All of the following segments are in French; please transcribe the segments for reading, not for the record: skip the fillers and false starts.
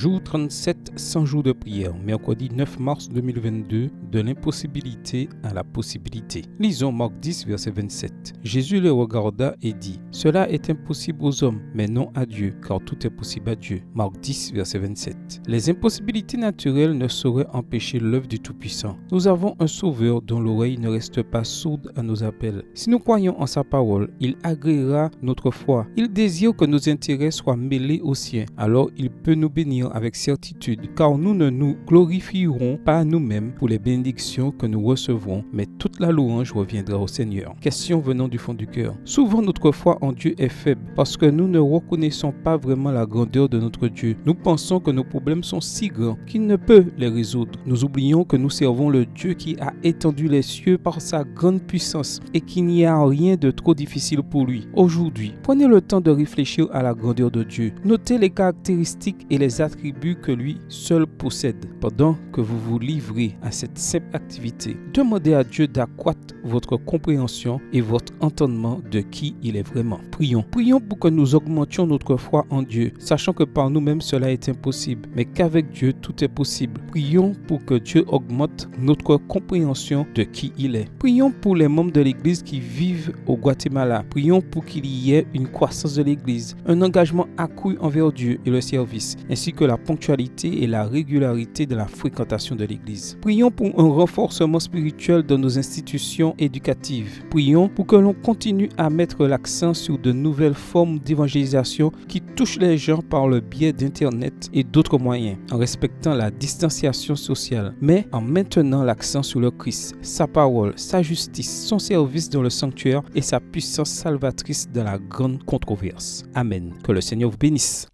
Jour 37, 100 jours de prière, mercredi 9 mars 2022, de l'impossibilité à la possibilité. Lisons Marc 10, verset 27. Jésus le regarda et dit, « Cela est impossible aux hommes, mais non à Dieu, car tout est possible à Dieu. » Marc 10, verset 27. Les impossibilités naturelles ne sauraient empêcher l'œuvre du Tout-Puissant. Nous avons un Sauveur dont l'oreille ne reste pas sourde à nos appels. Si nous croyons en sa parole, il agréera notre foi. Il désire que nos intérêts soient mêlés aux siens. Alors il peut nous bénir avec certitude, car nous ne nous glorifierons pas nous-mêmes pour les bénédictions que nous recevrons, mais toute la louange reviendra au Seigneur. Question venant du fond du cœur. Souvent notre foi en Dieu est faible parce que nous ne reconnaissons pas vraiment la grandeur de notre Dieu. Nous pensons que nos problèmes sont si grands qu'il ne peut les résoudre. Nous oublions que nous servons le Dieu qui a étendu les cieux par sa grande puissance et qu'il n'y a rien de trop difficile pour lui. Aujourd'hui, prenez le temps de réfléchir à la grandeur de Dieu. Notez les caractéristiques et les attributs que lui seul possède. Pendant que vous vous livrez à cette simple activité, demandez à Dieu d'accroître votre compréhension et votre entendement de qui il est vraiment. Prions. Prions pour que nous augmentions notre foi en Dieu, sachant que par nous-mêmes cela est impossible, mais qu'avec Dieu tout est possible. Prions pour que Dieu augmente notre compréhension de qui il est. Prions pour les membres de l'Église qui vivent au Guatemala. Prions pour qu'il y ait une croissance de l'Église, un engagement accru envers Dieu et le service, ainsi que la ponctualité et la régularité de la fréquentation de l'Église. Prions pour un renforcement spirituel de nos institutions éducatives. Prions pour que l'on continue à mettre l'accent sur de nouvelles formes d'évangélisation qui touchent les gens par le biais d'Internet et d'autres moyens, en respectant la distanciation sociale, mais en maintenant l'accent sur le Christ, sa parole, sa justice, son service dans le sanctuaire et sa puissance salvatrice dans la grande controverse. Amen. Que le Seigneur vous bénisse.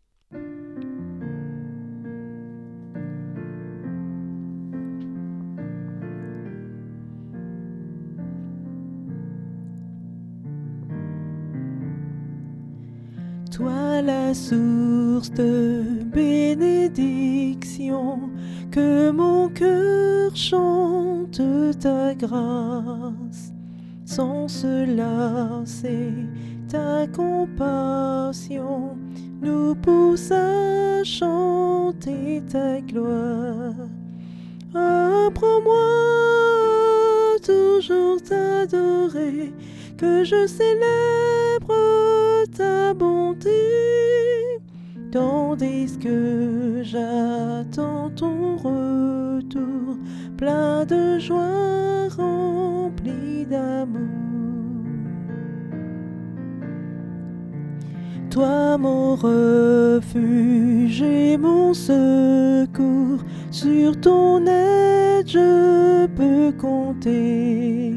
Toi la source de bénédiction, que mon cœur chante ta grâce. Sans cela, c'est ta compassion nous pousse à chanter ta gloire. Apprends-moi à toujours t'adorer, que je célèbre ta bonté, tandis que j'attends ton retour, plein de joie, rempli d'amour. Toi mon refuge et mon secours, sur ton aide je peux compter.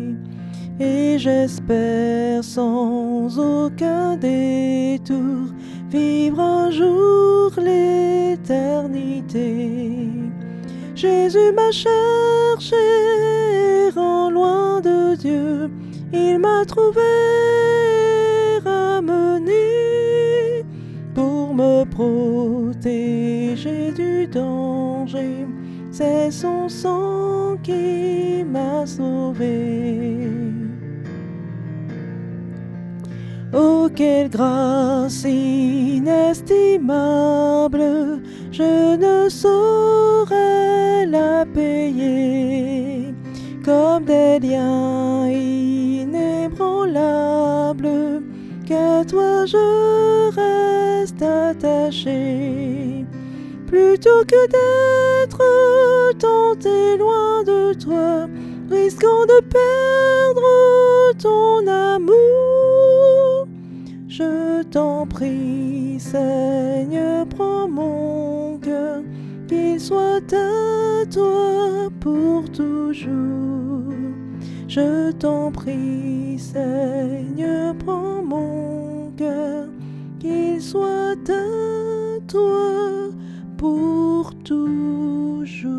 Et j'espère sans aucun détour vivre un jour l'éternité. Jésus m'a cherché, errant loin de Dieu, il m'a trouvé, ramené pour me protéger du danger. C'est son sang qui m'a sauvé. Oh, quelle grâce inestimable, je ne saurais la payer. Comme des liens inébranlables, qu'à toi je reste attaché. Plutôt que d'être tenté loin de toi, risquant de perdre ton amour, je t'en prie, Seigneur, prends mon cœur, qu'il soit à toi pour toujours. Je t'en prie, Seigneur, prends mon cœur, qu'il soit à toi pour toujours.